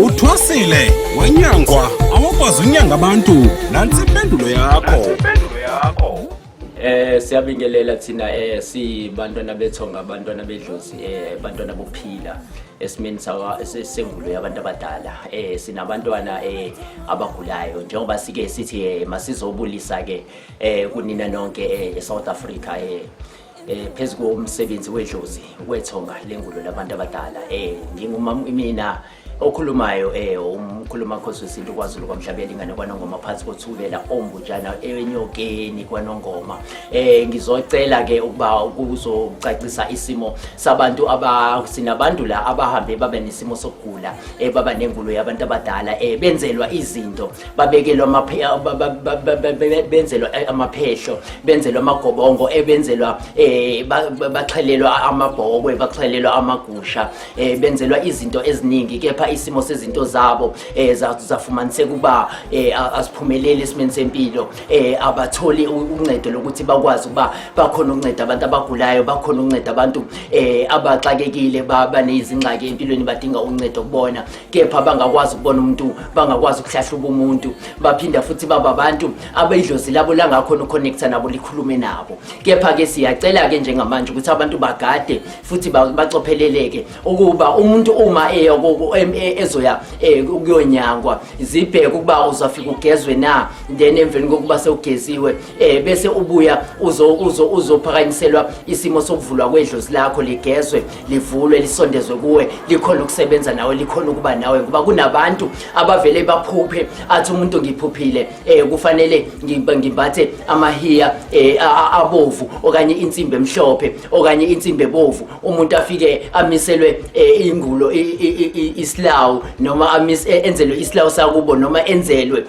Uthwasile wanyangwa awukwazi unyanga abantu nansi impendulo yakho. Siyabingelela thina sibantwana bethonga abantwana bedlozi abantwana bokuphila esimeni sengulo yabantu abadala sinabantwana abagulayo njengoba sike sithi masizobulisa ke kunina nonke eSouth Africa phezulu komsebenzi wedlozi wethonga lengulo labantu abadala mina okhulumayo umkhuluma Nkosi wesintu kwaZulu kwaMhlabela ingane kwaNongoma phansi kothubela ombujana enyokeni kwaNongoma ngizocela ke ukuba ukuzocacisa isimo sabantu sinabantu la abahambe babe nesimo sokugula baba nengulo yabantu abadala benzelwa izinto babekelwa benzelwa amaphehlo benzelwa amagobongo benzelwa baxhelelwa amabhokwe baxhelelwa amagusha benzelwa izinto eziningi kepha isimo sezinto zabo zafumanise kuba asiphumelele esimeni sempilo abatholi uncedo lokuthi bakwazi ukuba bakhona unceda abantu abagulayo bakhona unceda abantu abaxakekile banezingxaki empilweni badinga uncedo kubona kepha bangakwazi ukubona umuntu bangakwazi ukuhlahluba umuntu baphinda futhi baba abantu abayidlozi labo la ngakhona uconnecta nabo likhulume nabo kepha ke siyacela ke njengamanje ukuthi abantu bagade futhi bacopheleleke ukuba umuntu uma ezoya ukuyonyangwa zibheke ukuba uzafika ugezwe na then emveni kokuba sewugeziwe bese ubuya uzophakanyiselwa isimo sokuvulwa kwedlozi lakho ligezwe livulwe lisondezwe kuwe likhona ukusebenza nawe likhona ukuba nawe ngoba kunabantu abavele baphuphe athi umuntu ngiphuphile kufanele ngimbathe amahiya abovu okanye insimbi emhlophe okanye insimbi ebovu umuntu afike amiselwe ingulo islawu noma enzelwe islawu sakubo noma enzelwe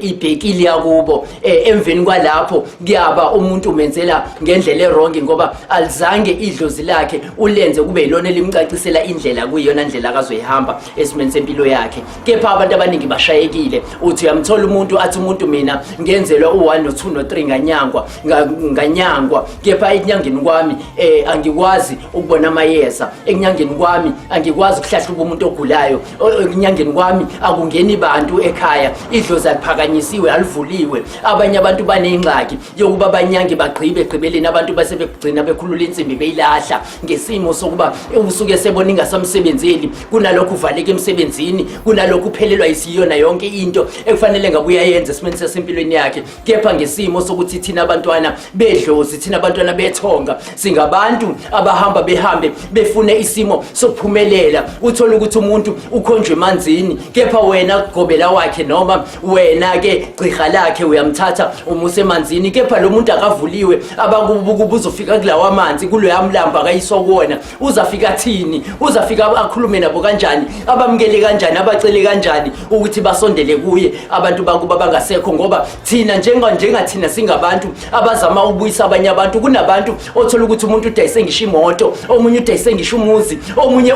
ibhekili yakubo emveni kwalapho kuyaba umuntu umenzela ngendlela erongi ngoba alizange idlozi lakhe ulenze kube yilona elimcacisela indlela kuyiyona ndlela akazoyihamba esimeni sempilo yakhe kepha abantu abaningi bashayekile uthi uyamthola umuntu athi umuntu mina ngenzelwa u1 no2 no3 nganyangwa kepha enyangeni kwami angikwazi ukubona amayeza enyangeni kwami angikwazi ukuhlahluba umuntu ogulayo enyangeni kwami akungeni bantu ekhaya idlozi aliphakanyisiwe alivuliwe abanye abantu banengxaki yokuba abanyangi bagqibeleni abantu basebegcina bekhulula insimbi beyilahla ngesimo sokuba usuke sebona ingasamsebenzeli kunalokho uvaleke emsebenzini kunalokho uphelelwa isiyona yonke into ekufanele ngabuya yenza esimeni sempilweni yakhe kepha ngesimo sokuthi thina abantwana bedlozi thina abantwana bethonga singabantu abahamba behambe befune isimo sokuphumelela uthola ukuthi umuntu ukhonjwe emanzini kepha wena gobela wakhe noma wena ke gciha lakhe uyamthatha umuse emanzini kepha lo muntu akavuliwe abakubuka uzofika kulawa amanzi kuloyamlamba akayisokona uzafika thini uzafika akhulume nabo kanjani abamkele kanjani abacele kanjani ukuthi basondele kuye abantu bakuba bangasekho ngoba thina njengathina singabantu abazama ubuyisa abanye abantu kunabantu othola ukuthi umuntu udayise ngisho imoto omunye udayise ngisho umuzi omunye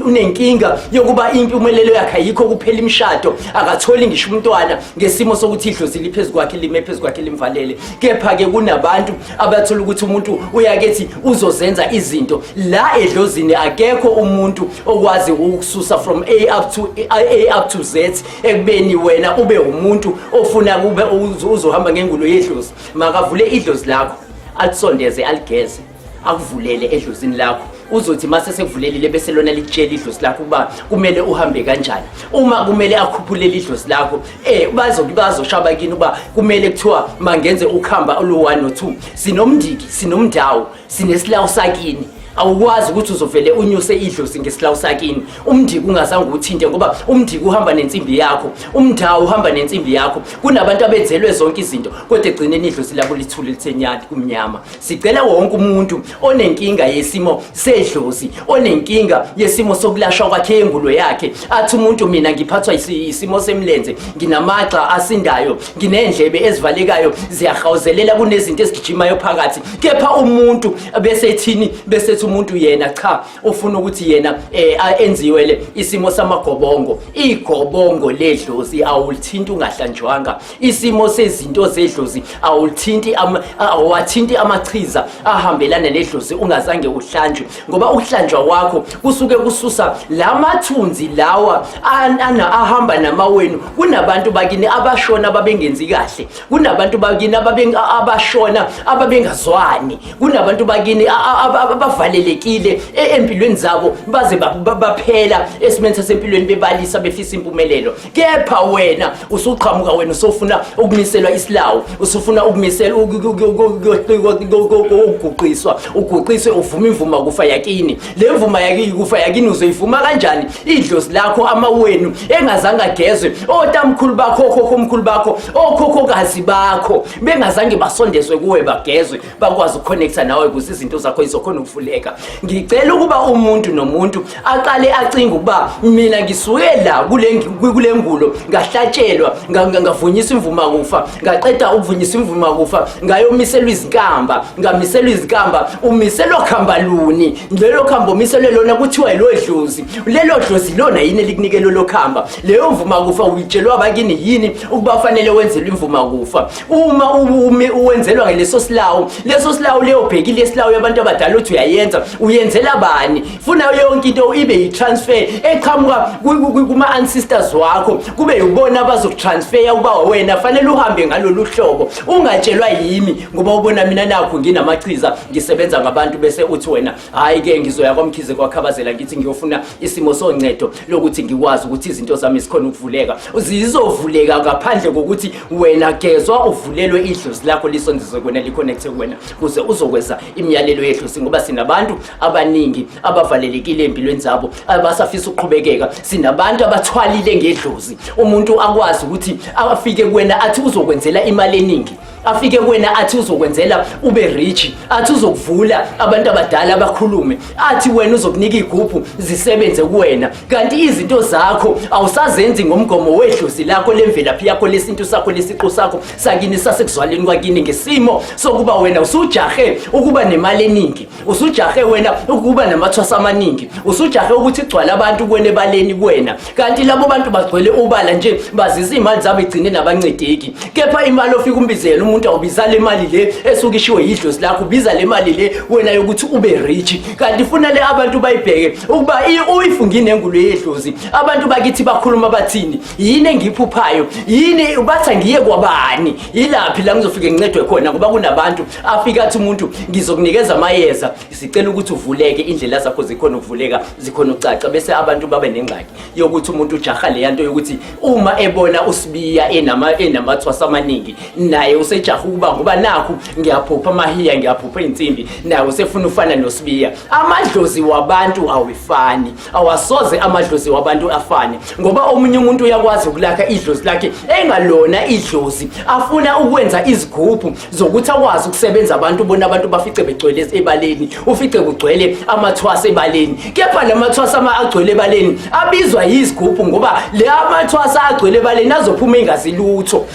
unenkinga yokuba impumelelo yakhe ayikho kuphela imshado akatholi ngisho umntwana ngesimo sokuthi idlozi liphezulu kwakhe lime phezulu kwakhe limvalele kepha ke kunabantu abathola ukuthi umuntu uyakethi uzozenza izinto la edlozini akekho umuntu okwazi ukususa from A up to Z ekubeni wena ube umuntu ofuna kube uzohamba ngengulo yedlozi makavule idlozi lakho alisondeze aligeze akuvulele edlozini lakho uzothi mase sekuvulelile bese lona litshela idlozi lakho kuba kumele uhambe kanjani uma kumele akhuphulele idlozi lakho bazoshaba kini kuba kumele kuthiwa mangenze ukuhamba olu1 no2 sinomndiki sinomndawo sinesilawu sakini awukwazi ukuthi uzovele unyuse idlozi ngesilawu sakini umndiki ungazange uthinte ngoba umndiki uhamba nensimbi yakho umndawo uhamba nensimbi yakho kunabantu abenzelwe zonke izinto kodwa egcineni idlozi labo lithule lithenyati kumnyama sicela wonke umuntu onenkinga yesimo sedlozi onenkinga yesimo sokulashwa kwakhe engulo yakhe athi umuntu mina ngiphathwa isimo semlenze nginamaxa asindayo nginendlebe ezivalekayo ziyahawuzelela kunezinto ezigijimayo phakathi kepha umuntu bese ethini bese umuntu yena cha ufuna ukuthi yena enziwe le isimo samagobongo. Igobongo ledlozi awulithinti ungahlanjwanga. Isimo sezinto zedlozi awathinti amachiza ahambelana nedlozi ungazange uhlanjwe, ngoba ukuhlanjwa kwakho kusuke kususa lamathunzi lawa ahamba namawenu. Kunabantu bakini abashona babengenzi kahle, kunabantu bakini abashona ababengazwani, kunabantu bakini abavalelekile empilweni zabo baze baphela esimeni sasempilweni bebalisa befisa impumelelo. Kepha wena usuqhamuka, wena usofuna ukumiselwa isilawu, usufuna ukumiselwa uguqiswe uvuma imvuma kufa yakini. Le mvuma yakini kufa yakini uzoyivuma kanjani idlozi lakho amawenu engazange agezwe? Otamkhulu bakho, okhomkhulu bakho, okhokhokazi bakho bengazange basondezwe kuwe bagezwe bakwazi ukukhonektha nawe ukuze izinto zakho izokhona ukuvuleka. Ngicela ukuba umuntu nomuntu aqale acinga ukuba mina ngisuke la kule ngulo ngahlatshelwa ngavunyisa imvuma kufa, ngaqeda ukuvunyisa imvuma kufa ngayomiselwa izinkamba, ngamiselwa izinkamba. Umiselwa khamba luni? Lelo khamba umiselwe lona kuthiwa yilo dlozi. Lelo dlozi lona yini elikunike lo khamba? Leyo mvuma kufa uyitshelwa bakini yini ukuba fanele wenzelwe imvuma kufa? Uma uwenzelwa ngeleso silawu, leso silawu leyo bhekile isilawu yabantu abadala uthi uyayenza, uyenzela bani? Funa yonke into ibe yitransfer eqhamuka kuma ancestors wakho, kube ubona abazokutransfer ukuba wena fanele uhambe ngalolu hlobo. Ungatshelwa yimi ngoba ubona mina nakho nginamachiza ngisebenza ngabantu bese uthi wena hayi ke ngizoya kwaMkhize kwaKhabazela ngithi ngiyofuna isimo soncedo lokuthi ngikwazi ukuthi izinto zami zikhona ukuvuleka. Zizovuleka ngaphandle kokuthi wena gezwa uvulelwe idlozi lakho lisondezwe kuwena, liconnecte kuwena kuze uzokwenza imiyalelo yedlozi. Ngoba sinabantu abaningi abavalelekile empilweni zabo abasafisa ukuqhubekeka. Sinabantu abathwalile ngedlozi. Umuntu akwazi ukuthi afike kuwena athi uzokwenzela imali eningi, afike kuwena athi uzokwenzela ube rich, athi uzokuvula abantu abadala abakhulume, athi wena uzokunika igubhu zisebenze kuwena, kanti izinto zakho awusazenzi ngomgomo wedlozi lakho lemvelaphi yakho lesintu sakho lesiqo sakho sakini sasekuzwaleni kwakini, ngesimo sokuba wena usujahe ukuba nemali eningi, usujahe wena ukuba namathwasa amaningi, usujahe ukuthi igcwala abantu kuwena ebaleni kuwena, kanti labo bantu bagcwele ubala nje bazisa imali zabo igcine nabancedeki. Kepha imali ofika umbizela umuntu awubiza le mali le esuke ishiwe idlozi lakho, ubiza le mali le wena yokuthi ube rich, kanti funa le abantu bayibheke ukuba uyifungine engulo yedlozi. Abantu bakithi bakhuluma bathini? Yini engiphuphayo? Yini ubatha ngiye kwabani? Yilaphi la ngizofike ngincedwe khona? Ngoba kunabantu afika athi umuntu ngizokunikeza amayeza, sicela ukuthi uvuleke, indlela zakho zikhona ukuvuleka, zikhona ucaca, bese abantu babe nengxaki yokuthi umuntu ujaha le yanto yokuthi uma ebona uSibiya enamathwasa amaningi naye usejaha ukuba ngoba nakho ngiyaphupha amahiya, ngiyaphupha insimbi, naye usefuna ufana noSibiya. Amadlozi wabantu awifani, awasoze amadlozi wabantu afane, ngoba omunye umuntu uyakwazi ukulakha idlozi lakhe engalona idlozi, afuna ukwenza izigubhu zokuthi akwazi ukusebenza abantu, bona abantu bafice begcwele ebaleni, ufice kugcwele amathwasa ebaleni. Kepha lamathwasa agcwele ebaleni abizwa yizigubhu ngoba le amathwasa agcwele ebaleni azophuma engazi lutho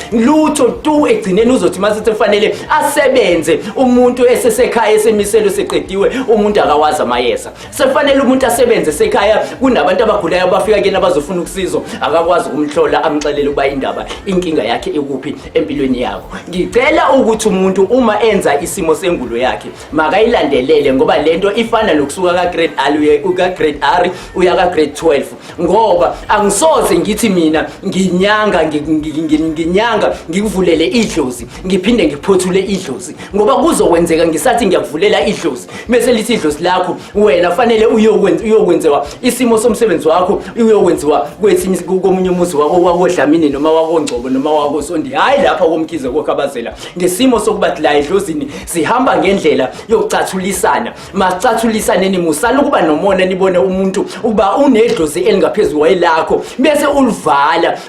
tu. Egcineni uzothi masithi kufanele asebenze, umuntu esesekhaya esemiselo seqediwe, umuntu akawazi amayeza, sefanele umuntu asebenze sekhaya. Kunabantu abagulayo bafika kena bazofuna ukusizo, akakwazi ukumhlola amxelele ukuba indaba inkinga yakhe ikuphi empilweni yakho. Ngicela ukuthi umuntu uma enza isimo sengulo yakhe makayilandelele, ngoba lento ifana nokusuka ka-grade R uya ka-grade 12, ngoba angisoze ngithi mina nginyanga ngikuvulele idlozi ngiphinde ngiphothule idlozi, ngoba kuzokwenzeka ngisathi ngiyakuvulela idlozi bese lithi idlozi lakho wena fanele uyokwenziwa isimo somsebenzi wakho, uyokwenziwa kwesinye komunye umuzi wako wakodlamini noma wakoNgcobo noma wakoSondi, hayi lapha koMkhize kwaKhabazela, ngesimo sokuba la idlozini sihamba ngendlela yokucathulisana. Masicathulisaneni, musala ukuba nomona nibone umuntu uba unedlozi elingaphezulu wayelakho bese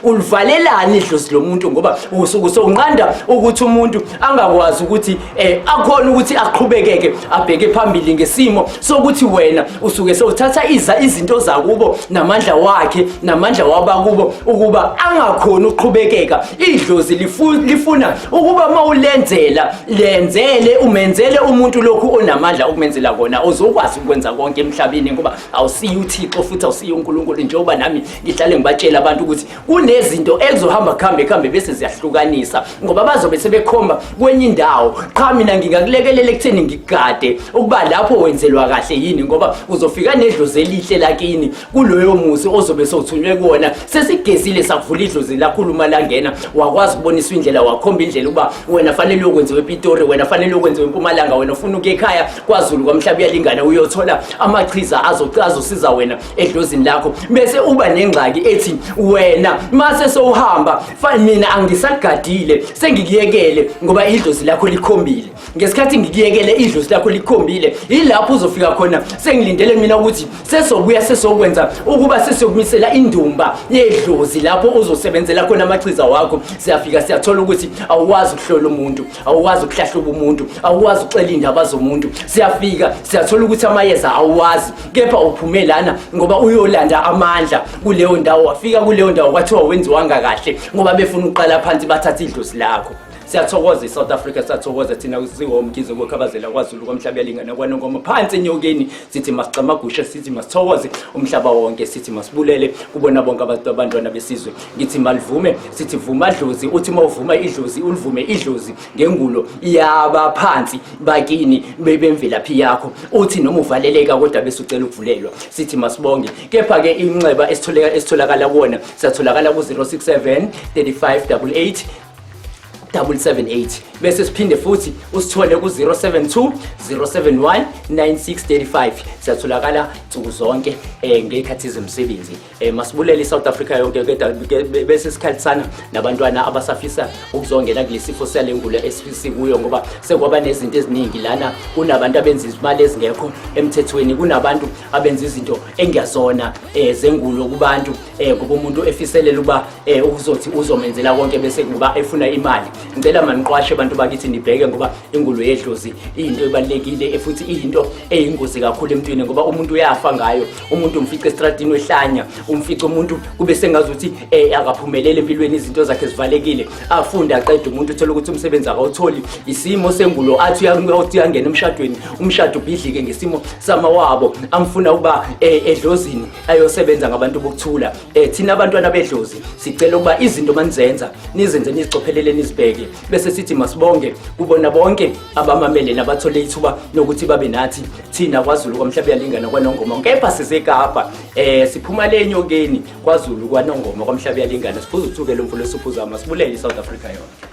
ulivalelani idlozi lomuntu, ngoba usuku sokunqanda ukuthi ukuthi umuntu angakwazi ukuthi akhona ukuthi aqhubekeke abheke phambili ngesimo sokuthi wena usuke sewuthatha izinto zakubo namandla wakhe namandla wabakubo ukuba angakhona uqhubekeka. Idlozi lifuna ukuba mawulenzela lenzele umenzele umuntu lokhu onamandla ukumenzela kona ozokwazi ukwenza konke emhlabeni ngoba awusiyi uThixo futhi awusiyi uNkulunkulu. Njengoba nami ngihlale ngibatshela abantu ukuthi kunezinto ezohamba khambe bese ziyahlukanisa ngoba bazobe sebekhomba kwenye indawo. Cha mina ngingakulekelela ekutheni ngigade ukuba lapho wenzelwa kahle yini ngoba uzofika nedlozi elihle lakini kuloyo muzi ozobe sowuthunywe kuona. Sesigezile sakuvula idlozi lakhulu uma langena wakwazi ukubonisa indlela wakhomba indlela ukuba wena fanele ukwenziwe ePitori, wena fanele ukwenziwe eMpumalanga, wena ufuna ukuya ekhaya kwaZulu kwaMhlaba uyalingana uyothola amachiza azosiza wena edlozini lakho. Bese uba nengxaki ethi wena mase sowuhamba mina angisagadile sengikuyekele ngoba idlozi lakho likhombile. Ngesikhathi ngikuyekele idlozi lakho likhombile ilapho uzofika khona sengilindele mina ukuthi sesobuya sesokwenza ukuba sesiyokumisela indumba yedlozi lapho uzosebenzela khona amachiza wakho. Siyafika siyathola ukuthi awuwazi ukuhlola umuntu, awuwazi ukuhlahluba umuntu, awuwazi ukuxela indaba zomuntu. Siyafika siyathola ukuthi amayeza awuwazi kepha uphume lana ngoba uyolanda amandla kuleyo ndawo. Wafika kuleyo ndawo kwathiwa wenziwanga kahle ngoba befuna uqala phansi bathatha idlozi lakho. Siyathokoza iSouth Africa, siyathokoza thina siwomkhize kokhabazela kwaZulu kwaMhlaba uyalingana kwanongoma phansi enyokeni. Sithi masicamagushe, sithi masithokoze umhlaba wonke, sithi masibulele kubona bonke abantwana besizwe. Ngithi malivume, sithi vuma idlozi. Uthi mawuvuma idlozi ulivume idlozi ngengulo yabaphansi bakini bemvelaphi yakho. Uthi noma uvaleleka kodwa bese ucela ukuvulelwa. Sithi masibonge. Kepha ke inxeba esitholakala kuona siyatholakala ku 067 3588 778 bese siphinde futhi usithole ku 072 071 9635. Siyatholakala nsuku zonke ngekhathi zemsebenzi. Masibulele iSouth Africa yonke bese sikhalisana nabantwana abasafisa ukuzongena kulesifo selengulo esifisikuyo ngoba sekwaba nezinto eziningi lana. Kunabantu abenza izimali ezingekho emthethweni, kunabantu abenza izinto engiyazona zengulo kubantu ngoba umuntu efiselela uba uzothi uzomenzela konke bese kuba efuna imali. Ngicela maniqwashe abantu bakithi nibheke ngoba ingulo yedlozi into ebalekile futhi into eyingozi kakhulu emntwini ngoba umuntu uyafa ngayo. Umuntu umfica estradini wehlanya, umfica umuntu kube sengazuthi akaphumelele empilweni, izinto zakhe zivalekile, afunda aqeda umuntu uthola ukuthi umsebenzi akawutholi. Isimo sengulo athi uyangena emshadweni, umshado ubhidlike ngesimo samawabo amfuna ukuba edlozini ayosebenza ngabantu bokuthula. Thina abantwana bedlozi sicela ukuba izinto manizenza nizenze nizicophelele nizibheke bese sithi masibonge kubona bonke abamamele nabathole ithuba nokuthi babe nathi thina kwaZulu kwaMhlaba uyalingana kwanongoma. Kepha siseKapa siphuma lenyokeni kwaZulu kwanongoma kwaMhlaba uyalingana. Siphuza uthukele umfulo esiphuza masibulele iSouth Africa yona.